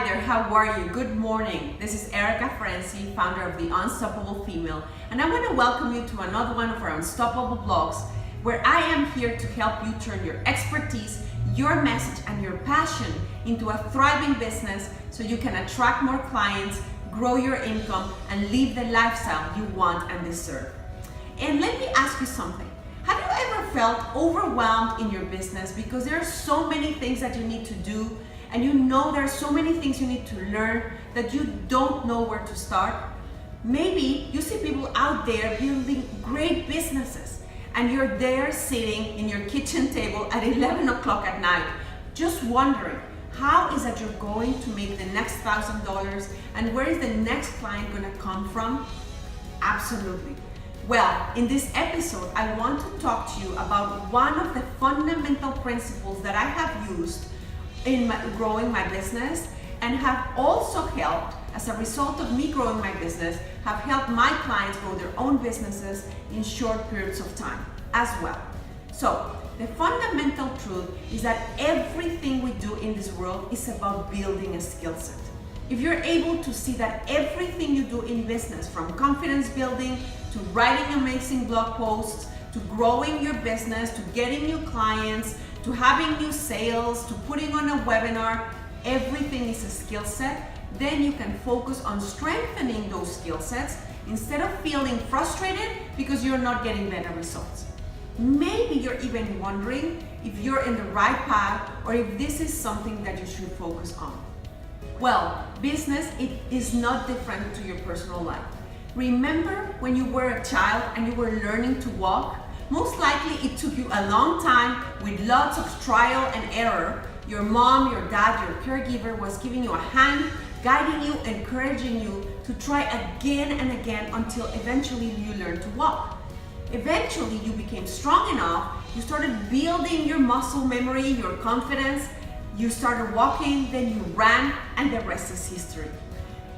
there, how are you? Good morning. This is Erika Ferenczi, founder of The Unstoppable Female, and I want to welcome you to another one of our Unstoppable blogs, where I am here to help you turn your expertise, your message, and your passion into a thriving business so you can attract more clients, grow your income, and live the lifestyle you want and deserve. And let me ask you something. Have you ever felt overwhelmed in your business because there are so many things that you need to do, and you know there are so many things you need to learn that you don't know where to start? Maybe you see people out there building great businesses, and you're there sitting in your kitchen table at 11 o'clock at night, just wondering, how is that you're going to make the next $1,000, and where is the next client going to come from? Absolutely. Well, in this episode, I want to talk to you about one of the fundamental principles that I have used in growing my business, and have also helped, as a result of me growing my business, have helped my clients grow their own businesses in short periods of time as well. So, the fundamental truth is that everything we do in this world is about building a skill set. If you're able to see that everything you do in business, from confidence building to writing amazing blog posts, to growing your business, to getting new clients, to having new sales, to putting on a webinar, everything is a skill set, then you can focus on strengthening those skill sets instead of feeling frustrated because you're not getting better results. Maybe you're even wondering if you're in the right path or if this is something that you should focus on. Well, business, it is not different to your personal life. Remember when you were a child and you were learning to walk? Most likely it took you a long time with lots of trial and error. Your mom, your dad, your caregiver was giving you a hand, guiding you, encouraging you to try again and again until eventually you learned to walk. Eventually you became strong enough, you started building your muscle memory, your confidence, you started walking, then you ran, and the rest is history.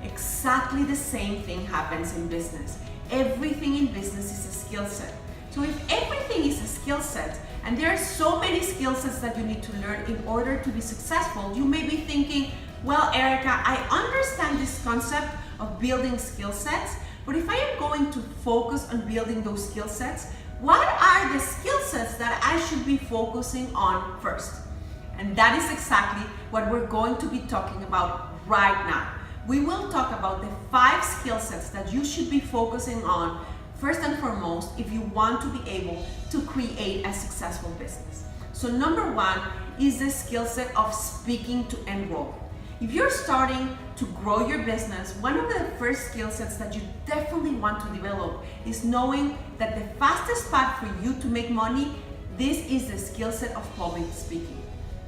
Exactly the same thing happens in business. Everything in business is a skill set. So if everything is a skill set, and there are so many skill sets that you need to learn in order to be successful, you may be thinking, well, Erika, I understand this concept of building skill sets, but if I am going to focus on building those skill sets, what are the skill sets that I should be focusing on first? And that is exactly what we're going to be talking about right now. We will talk about the 5 skill sets that you should be focusing on first and foremost if you want to be able to create a successful business. So number 1 is the skill set of speaking to enroll. If you're starting to grow your business, one of the first skill sets that you definitely want to develop is knowing that the fastest path for you to make money, this is the skill set of public speaking.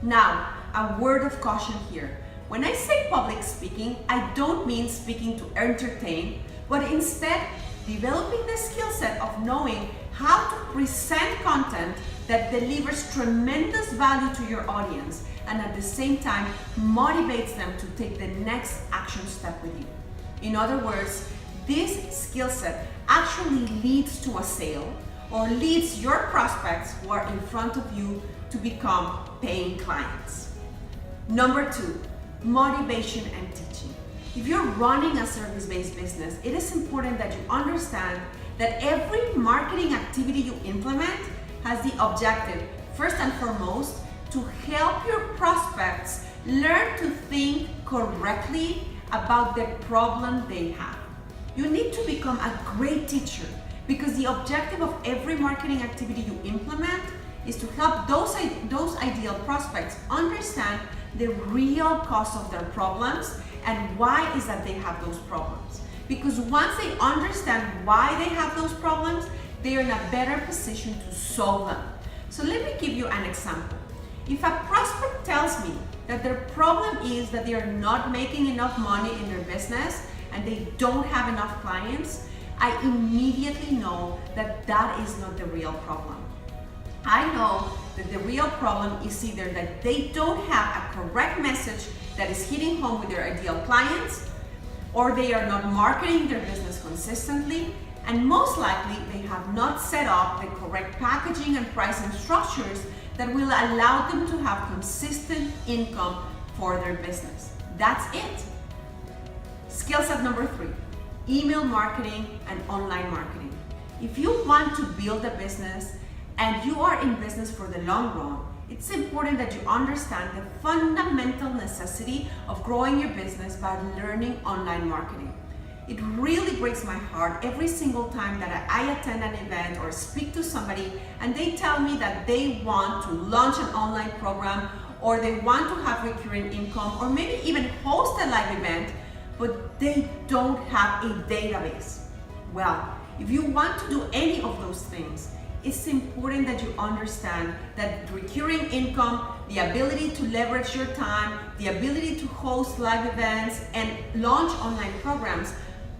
Now, a word of caution here. When I say public speaking, I don't mean speaking to entertain, but instead developing the skill set of knowing how to present content that delivers tremendous value to your audience and at the same time motivates them to take the next action step with you. In other words, this skill set actually leads to a sale or leads your prospects who are in front of you to become paying clients. Number 2, motivation and teaching. If you're running a service-based business, it is important that you understand that every marketing activity you implement has the objective, first and foremost, to help your prospects learn to think correctly about the problem they have. You need to become a great teacher because the objective of every marketing activity you implement is to help those ideal prospects understand the real cause of their problems and why is that they have those problems. Because once they understand why they have those problems, they are in a better position to solve them. So let me give you an example. If a prospect tells me that their problem is that they are not making enough money in their business and they don't have enough clients, I immediately know that that is not the real problem. I know that the real problem is either that they don't have a correct message that is hitting home with their ideal clients, or they are not marketing their business consistently, and most likely they have not set up the correct packaging and pricing structures that will allow them to have consistent income for their business. That's it. Skill set number 3, email marketing and online marketing. If you want to build a business and you are in business for the long run, it's important that you understand the fundamental necessity of growing your business by learning online marketing. It really breaks my heart every single time that I attend an event or speak to somebody and they tell me that they want to launch an online program or they want to have recurring income or maybe even host a live event, but they don't have a database. Well, if you want to do any of those things, it's important that you understand that recurring income, the ability to leverage your time, the ability to host live events and launch online programs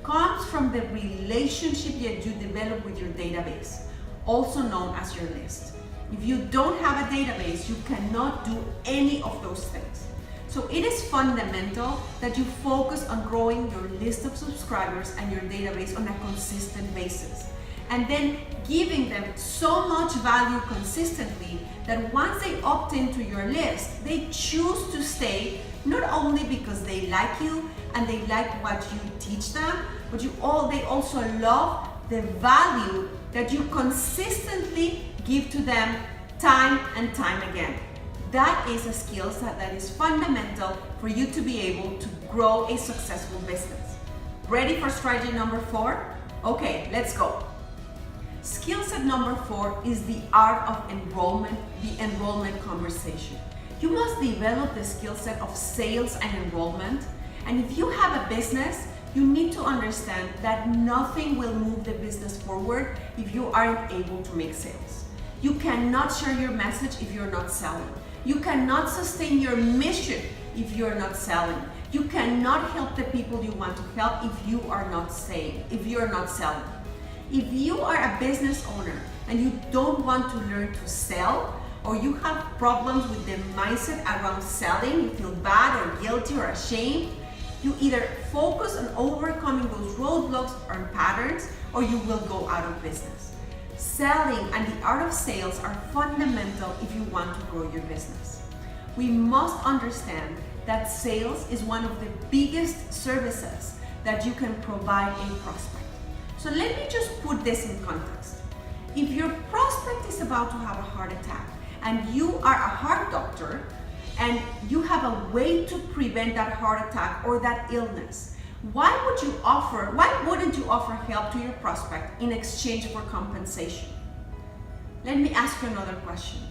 comes from the relationship that you develop with your database, also known as your list. If you don't have a database, you cannot do any of those things. So it is fundamental that you focus on growing your list of subscribers and your database on a consistent basis. And then giving them so much value consistently that once they opt into your list, they choose to stay, not only because they like you and they like what you teach them, but they also love the value that you consistently give to them time and time again. That is a skill set that is fundamental for you to be able to grow a successful business. Ready for strategy number 4? Okay, let's go. Skill set number 4 is the art of enrollment, the enrollment conversation. You must develop the skill set of sales and enrollment. And if you have a business, you need to understand that nothing will move the business forward if you aren't able to make sales. You cannot share your message if you're not selling. You cannot sustain your mission if you're not selling. You cannot help the people you want to help if you're not selling. If you are a business owner and you don't want to learn to sell, or you have problems with the mindset around selling, you feel bad or guilty or ashamed, you either focus on overcoming those roadblocks or patterns, or you will go out of business. Selling and the art of sales are fundamental if you want to grow your business. We must understand that sales is one of the biggest services that you can provide a prospect. So let me just put this in context. If your prospect is about to have a heart attack and you are a heart doctor and you have a way to prevent that heart attack or that illness, why wouldn't you offer help to your prospect in exchange for compensation? Let me ask you another question.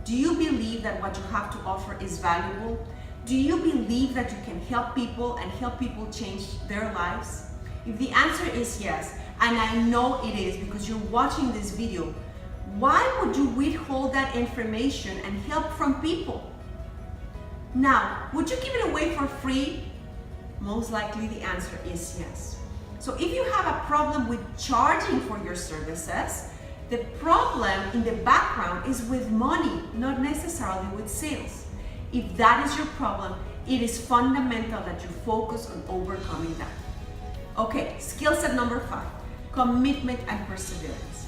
Do you believe that what you have to offer is valuable? Do you believe that you can help people and help people change their lives? If the answer is yes, and I know it is because you're watching this video, why would you withhold that information and help from people? Now, would you give it away for free? Most likely the answer is yes. So if you have a problem with charging for your services, the problem in the background is with money, not necessarily with sales. If that is your problem, it is fundamental that you focus on overcoming that. Okay, skill set number 5, commitment and perseverance.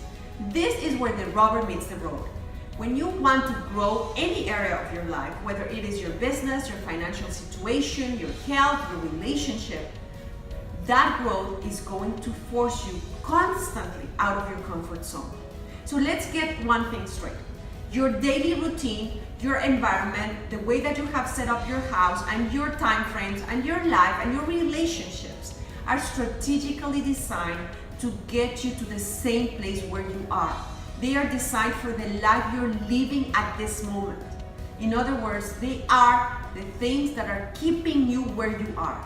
This is where the rubber meets the road. When you want to grow any area of your life, whether it is your business, your financial situation, your health, your relationship, that growth is going to force you constantly out of your comfort zone. So let's get one thing straight. Your daily routine, your environment, the way that you have set up your house and your time frames and your life and your relationships are strategically designed to get you to the same place where you are. They are designed for the life you're living at this moment. In other words, they are the things that are keeping you where you are.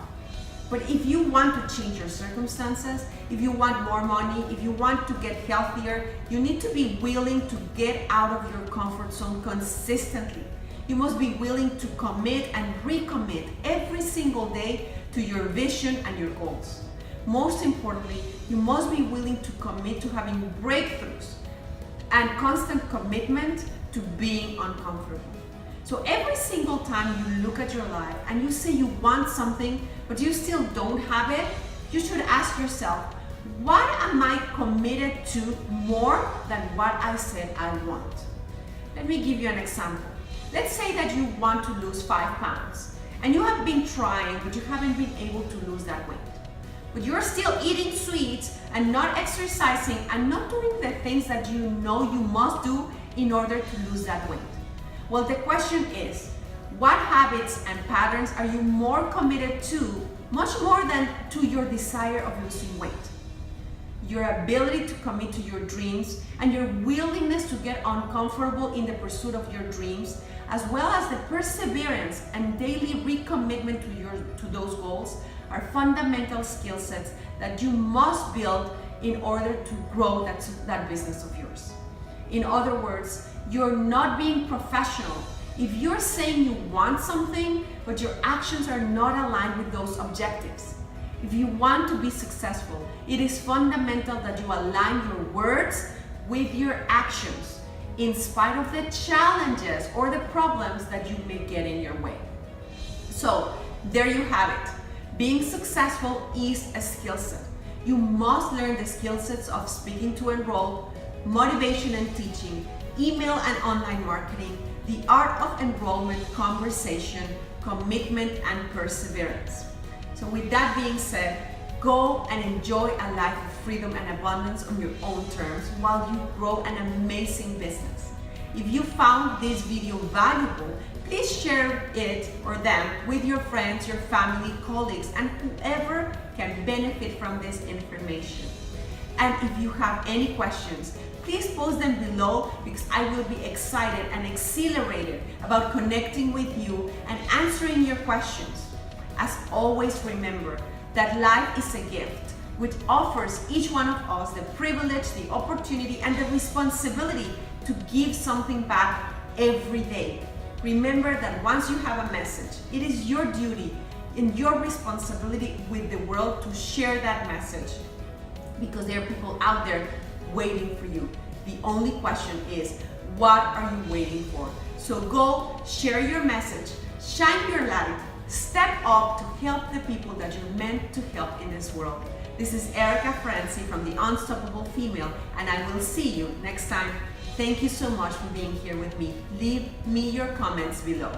But if you want to change your circumstances, if you want more money, if you want to get healthier, you need to be willing to get out of your comfort zone consistently. You must be willing to commit and recommit every single day to your vision and your goals. Most importantly, you must be willing to commit to having breakthroughs and constant commitment to being uncomfortable. So every single time you look at your life and you say you want something, but you still don't have it, you should ask yourself, what am I committed to more than what I said I want? Let me give you an example. Let's say that you want to lose 5 pounds and you have been trying, but you haven't been able to lose that weight. But you're still eating sweets and not exercising and not doing the things that you know you must do in order to lose that weight. Well, the question is, what habits and patterns are you more committed to, much more than to your desire of losing weight? Your ability to commit to your dreams and your willingness to get uncomfortable in the pursuit of your dreams, as well as the perseverance and daily recommitment to those goals, are fundamental skill sets that you must build in order to grow that business of yours. In other words, you're not being professional if you're saying you want something, but your actions are not aligned with those objectives. If you want to be successful, it is fundamental that you align your words with your actions, in spite of the challenges or the problems that you may get in your way. So, there you have it. Being successful is a skill set. You must learn the skill sets of speaking to enroll, motivation and teaching, email and online marketing, the art of enrollment, conversation, commitment, and perseverance. So with that being said, go and enjoy a life of freedom and abundance on your own terms while you grow an amazing business. If you found this video valuable, please share it or them with your friends, your family, colleagues, and whoever can benefit from this information. And if you have any questions, please post them below, because I will be excited and exhilarated about connecting with you and answering your questions. As always, remember that life is a gift which offers each one of us the privilege, the opportunity, and the responsibility to give something back every day. Remember that once you have a message, it is your duty and your responsibility with the world to share that message, because there are people out there waiting for you. The only question is, what are you waiting for? So go share your message, shine your light, step up to help the people that you're meant to help in this world. This is Erika Ferenczi from The Unstoppable Female, and I will see you next time. Thank you so much for being here with me. Leave me your comments below.